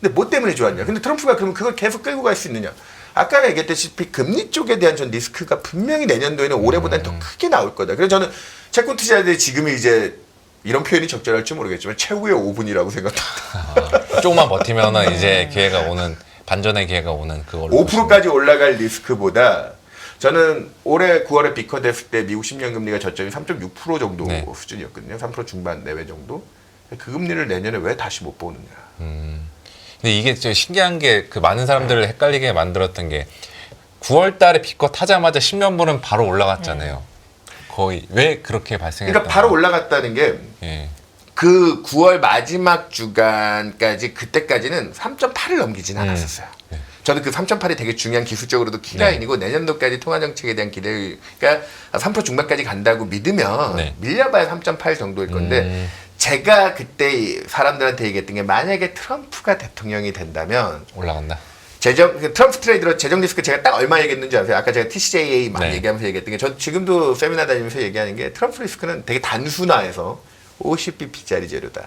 근데 뭐 때문에 좋았냐? 근데 트럼프가 그러면 그걸 계속 끌고 갈 수 있느냐? 아까 얘기했다시피 금리 쪽에 대한 전 리스크가 분명히 내년도에는 올해보다는 더 크게 나올 거다. 그래서 저는 채권 투자자들이 지금이 이제 이런 표현이 적절할지 모르겠지만 최후의 5분이라고 생각합니다. 조금만 버티면은 이제 기회가 오는 반전의 기회가 오는 그걸로. 5%까지 올라갈 리스크보다 저는 올해 9월에 비커됐을 때 미국 10년 금리가 저점이 3.6% 정도 네. 수준이었거든요. 3% 중반 내외 정도. 그 금리를 내년에 왜 다시 못 보느냐. 근데 이게 좀 신기한 게 그 많은 사람들을 헷갈리게 만들었던 게 9월 달에 비컷 하자마자 10년물은 바로 올라갔잖아요. 거의 왜 그렇게 발생했나? 그러니까 바로 올라갔다는 게 예. 그 9월 마지막 주간까지 그때까지는 3.8을 넘기진 않았었어요. 네. 저는 그 3.8이 되게 중요한 기술적으로도 키라인이고 내년도까지 통화정책에 대한 기대가 3% 중반까지 간다고 믿으면 네. 밀려봐야 3.8 정도일 건데 제가 그때 사람들한테 얘기했던 게 만약에 트럼프가 대통령이 된다면 올라간다. 트럼프 트레이드로 재정 리스크 제가 딱 얼마 얘기했는지 아세요? 아까 제가 TCJA 막 네. 얘기하면서 얘기했던 게 전 지금도 세미나 다니면서 얘기하는 게 트럼프 리스크는 되게 단순화해서 50bp짜리 재료다.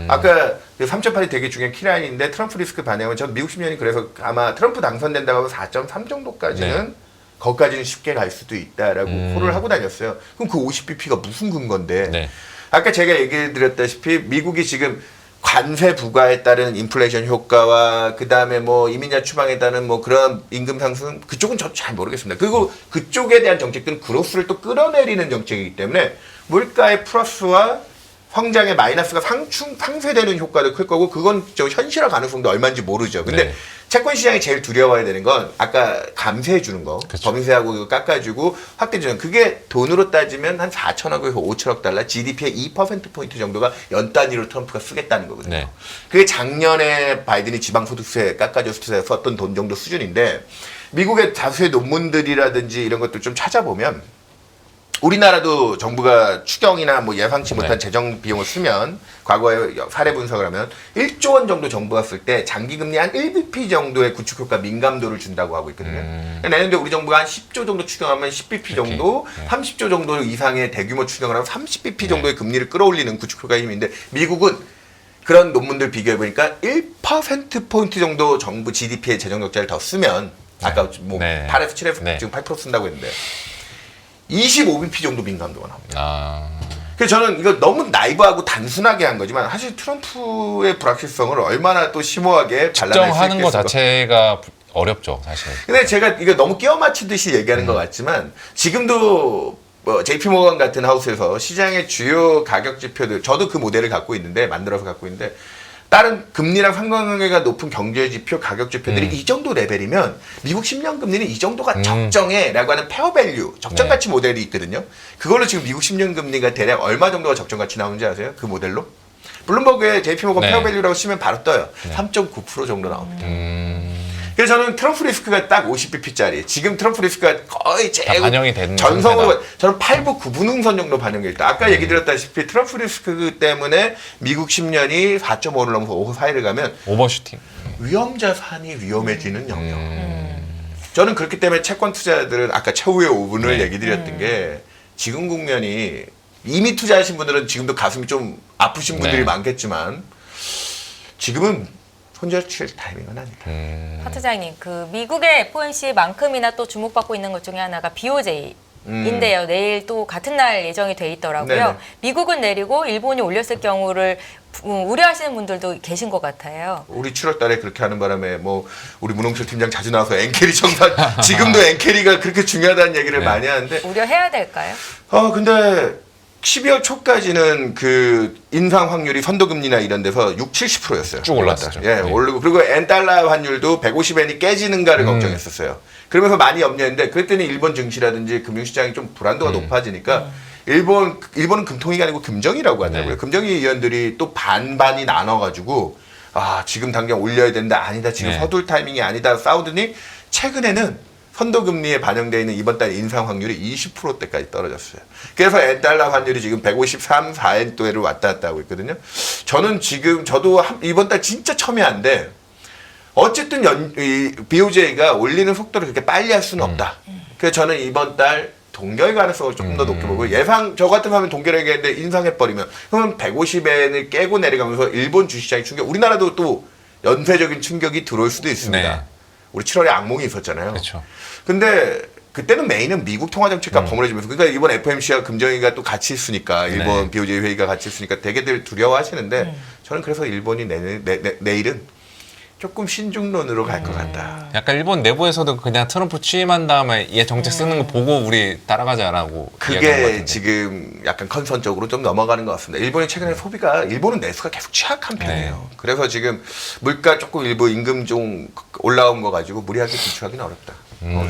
아까 3.8이 되게 중요한 키라인인데 트럼프 리스크 반영은 전 미국 10년이 그래서 아마 트럼프 당선된다고 하면 4.3 정도까지는 네. 거기까지는 쉽게 갈 수도 있다라고 호를 하고 다녔어요. 그럼 그 50bp가 무슨 근거인데 네. 아까 제가 얘기 드렸다시피 미국이 지금 관세 부과에 따른 인플레이션 효과와 그 다음에 뭐 이민자 추방에 따른 뭐 그런 임금 상승 그쪽은 저 잘 모르겠습니다. 그리고 그쪽에 대한 정책들은 그로스를 또 끌어내리는 정책이기 때문에 물가의 플러스와 성장의 마이너스가 상쇄되는 효과도 클 거고 그건 저 현실화 가능성도 얼마인지 모르죠. 근데 네. 채권 시장이 제일 두려워해야 되는 건 아까 감세해 주는 거, 그쵸. 범위세하고 이거 깎아주고 확대 주는 그게 돈으로 따지면 한 4천억에서 5천억 달러, GDP의 2%포인트 정도가 연 단위로 트럼프가 쓰겠다는 거거든요. 네. 그게 작년에 바이든이 지방소득세 깎아줘서 썼던 돈 정도 수준인데 미국의 다수의 논문들이라든지 이런 것들 좀 찾아보면 우리나라도 정부가 추경이나 뭐 예상치 못한 네. 재정 비용을 쓰면 과거에 사례 분석을 하면 1조 원 정도 정부가 쓸 때 장기금리 한 1bp 정도의 구축효과 민감도를 준다고 하고 있거든요. 내년도에 우리 정부가 한 10조 정도 추경하면 10bp 정도, 네. 30조 정도 이상의 대규모 추경을 하면 30bp 정도의 금리를 끌어올리는 구축효과의 힘인데 미국은 그런 논문들 비교해보니까 1%포인트 정도 정부 GDP의 재정 적자를 더 쓰면 아까 뭐 네. 8에서 7에서 네. 지금 8% 쓴다고 했는데 25bp 정도 민감도가 나옵니다. 아. 그래서 저는 이거 너무 나이브하고 단순하게 한 거지만 사실 트럼프의 불확실성을 얼마나 또 심오하게 발랄할 수 측정하는 것 있겠습니까? 자체가 어렵죠, 사실. 근데 제가 이거 너무 끼워 맞추듯이 얘기하는 것 같지만 지금도 뭐 JP 모건 같은 하우스에서 시장의 주요 가격 지표들 저도 그 모델을 갖고 있는데 만들어서 갖고 있는데 다른 금리랑 상관관계가 높은 경제 지표, 가격 지표들이 이 정도 레벨이면 미국 10년 금리는 이 정도가 적정해라고 하는 페어 밸류, 적정 가치 모델이 있거든요. 그걸로 지금 미국 10년 금리가 대략 얼마 정도가 적정 가치 나오는지 아세요? 그 모델로? 블룸버그에 JP 모건 네. 페어 밸류라고 치면 바로 떠요. 3.9% 정도 나옵니다. 그래서 저는 트럼프 리스크가 딱 50bp짜리. 지금 트럼프 리스크가 거의 다 제일 반영이 된 전성으로 상태다. 저는 8부 9분 응선 정도 반영돼 있다. 아까 얘기 드렸다시피 트럼프 리스크 때문에 미국 10년이 4.5를 넘어서 5, 4위를 가면 오버슈팅. 위험 자산이 위험해지는 영역. 저는 그렇기 때문에 채권 투자들은 아까 최후의 5분을 네. 얘기 드렸던 게 지금 국면이 이미 투자하신 분들은 지금도 가슴이 좀 아프신 분들이 네. 많겠지만 지금은 손절칠 타이밍은 아니다. 파트장님, 그 미국의 FOMC만큼이나 또 주목받고 있는 것 중에 하나가 BOJ. 인데요. 내일 또 같은 날 예정이 돼 있더라고요. 네네. 미국은 내리고 일본이 올렸을 경우를 우려하시는 분들도 계신 것 같아요. 우리 7월 달에 그렇게 하는 바람에 뭐 우리 문홍철 팀장 자주 나와서 엔캐리 정산 지금도 엔캐리가 그렇게 중요하다는 얘기를 네. 많이 하는데 우려해야 될까요? 근데 12월 초까지는 그 인상 확률이 선도금리나 이런 데서 70%였어요. 쭉 올랐었죠. 예, 네. 오르고 그리고 엔달러 환율도 150엔이 깨지는가를 걱정했었어요. 그러면서 많이 염려했는데 그랬더니 일본 증시라든지 금융시장이 좀 불안도가 높아지니까 일본은 금통위가 아니고 금정이라고 하더라고요. 네. 금정위 위원들이 또 반반이 나눠가지고 지금 당장 올려야 된다 아니다 지금 네. 서둘 타이밍이 아니다 싸우더니 최근에는 선도금리에 반영되어 있는 이번 달 인상 확률이 20%대까지 떨어졌어요. 그래서 엔달러 환율이 지금 153, 4엔도를 왔다 갔다 하고 있거든요. 저는 지금 저도 이번 달 진짜 첨예한데 어쨌든 BOJ가 올리는 속도를 그렇게 빨리 할 수는 없다. 그래서 저는 이번 달 동결 가능성을 조금 더 높게 보고 예상 저 같으면 하면 동결하겠는데 인상해버리면 그러면 150엔을 깨고 내려가면서 일본 주식시장이 충격 우리나라도 또 연쇄적인 충격이 들어올 수도 있습니다. 네. 우리 7월에 악몽이 있었잖아요. 그렇죠. 근데 그때는 메인은 미국 통화정책과 버무려지면서 그러니까 이번 FOMC와 금정위가 또 같이 있으니까 일본 네. BOJ 회의가 같이 있으니까 되게들 두려워하시는데 저는 그래서 일본이 내일은 조금 신중론으로 갈 것 같다. 약간 일본 내부에서도 그냥 트럼프 취임한 다음에 얘 정책 쓰는 거 보고 우리 따라가자라고 이야기하는 것 그게 같은데. 지금 약간 컨선적으로 좀 넘어가는 것 같습니다. 일본이 최근에 소비가 일본은 내수가 계속 취약한 편이에요. 그래서 지금 물가 조금 일부 임금 좀 올라온 거 가지고 무리하게 비추하기는 어렵다.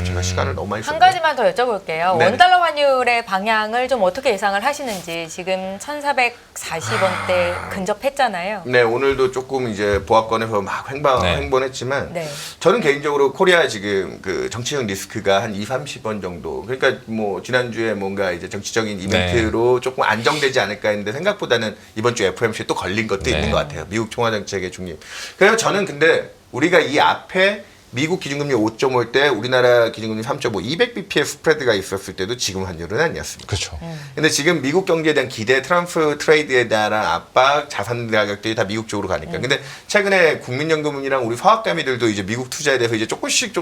제가 시간을 너무 많이 한 썼네요. 가지만 더 여쭤볼게요. 네네. 원달러 환율의 방향을 좀 어떻게 예상을 하시는지 지금 1,440원대 근접했잖아요. 네, 오늘도 조금 이제 보합권에서 막 네. 횡보했지만 네. 저는 개인적으로 코리아 지금 그 정치적 리스크가 한 2, 30원 정도. 그러니까 뭐 지난주에 뭔가 이제 정치적인 이벤트로 조금 안정되지 않을까 했는데 생각보다는 이번 주 FOMC에 또 걸린 것도 네. 있는 것 같아요. 미국 통화 정책의 중립. 그래서 저는 근데 우리가 이 앞에 미국 기준금리 5.5일 때 우리나라 기준금리 3.5, 200bp의 스프레드가 있었을 때도 지금 환율은 아니었습니다. 그렇죠. 근데 지금 미국 경제에 대한 기대, 트럼프 트레이드에 대한 압박, 자산 가격들이 다 미국 쪽으로 가니까. 근데 최근에 국민연금이랑 우리 서학가미들도 이제 미국 투자에 대해서 이제 조금씩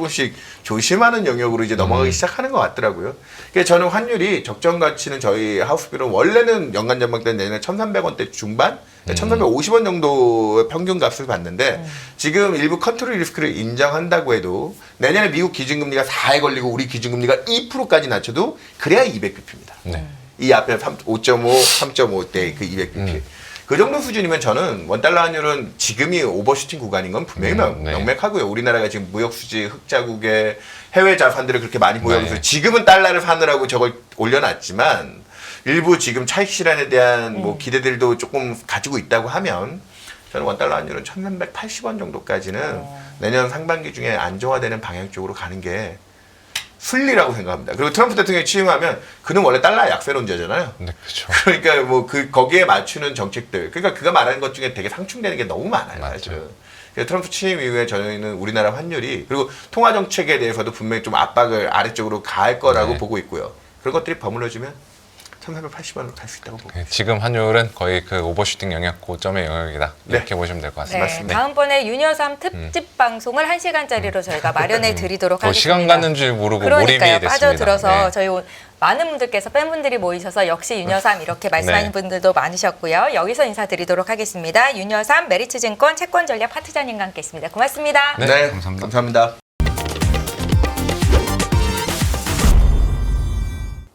조심하는 영역으로 이제 넘어가기 시작하는 것 같더라고요. 그래서 저는 환율이 적정 가치는 저희 하우스비로는 원래는 연간 전망 때는 내년에 1,300원대 중반, 1,350원 정도의 평균 값을 봤는데 지금 일부 컨트롤 리스크를 인정한다고 해도 내년에 미국 기준금리가 4에 걸리고 우리 기준금리가 2%까지 낮춰도 그래야 200bp입니다. 네. 이 앞에 5.5, 3.5대 그 200bp. 그 정도 수준이면 저는 원달러 환율은 지금이 오버슈팅 구간인 건 분명히 네. 명백하고요. 우리나라가 지금 무역수지 흑자국에 해외 자산들을 그렇게 많이 보유하면서 네. 지금은 달러를 사느라고 저걸 올려놨지만 일부 지금 차익 실현에 대한 뭐 기대들도 조금 가지고 있다고 하면 저는 원달러 환율은 1,380원 정도까지는 내년 상반기 중에 안정화되는 방향 쪽으로 가는 게 순리라고 생각합니다. 그리고 트럼프 대통령이 취임하면 그는 원래 달러 약세론자잖아요. 네, 그렇죠. 그러니까 뭐 거기에 맞추는 정책들. 그러니까 그가 말하는 것 중에 되게 상충되는 게 너무 많아요. 맞죠. 사실은. 그래서 트럼프 취임 이후에 저희는 우리나라 환율이 그리고 통화 정책에 대해서도 분명히 좀 압박을 아래쪽으로 가할 거라고 네. 보고 있고요. 그런 것들이 버무려지면 1,380원으로 갈 수 있다고 보고. 지금 환율은 거의 그 오버슈팅 영역 고점의 영역이다. 이렇게 보시면 될 것 네, 같습니다. 다음번에 윤여삼 특집 방송을 1시간짜리로 저희가 마련해 드리도록 더 하겠습니다. 시간 가는 줄 모르고 몰입이 그러니까요. 됐습니다. 빠져들어서 네. 저희 많은 분들께서 팬분들이 모이셔서 역시 윤여삼 이렇게 말씀하시는 네. 분들도 많으셨고요. 여기서 인사드리도록 하겠습니다. 윤여삼 메리츠증권 채권전략 파트장님과 함께했습니다. 고맙습니다. 네, 감사합니다. 감사합니다.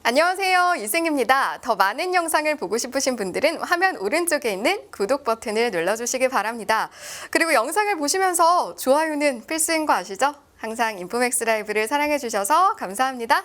안녕하세요. 이승입니다. 더 많은 영상을 보고 싶으신 분들은 화면 오른쪽에 있는 구독 버튼을 눌러주시기 바랍니다. 그리고 영상을 보시면서 좋아요는 필수인 거 아시죠? 항상 인포맥스 라이브를 사랑해주셔서 감사합니다.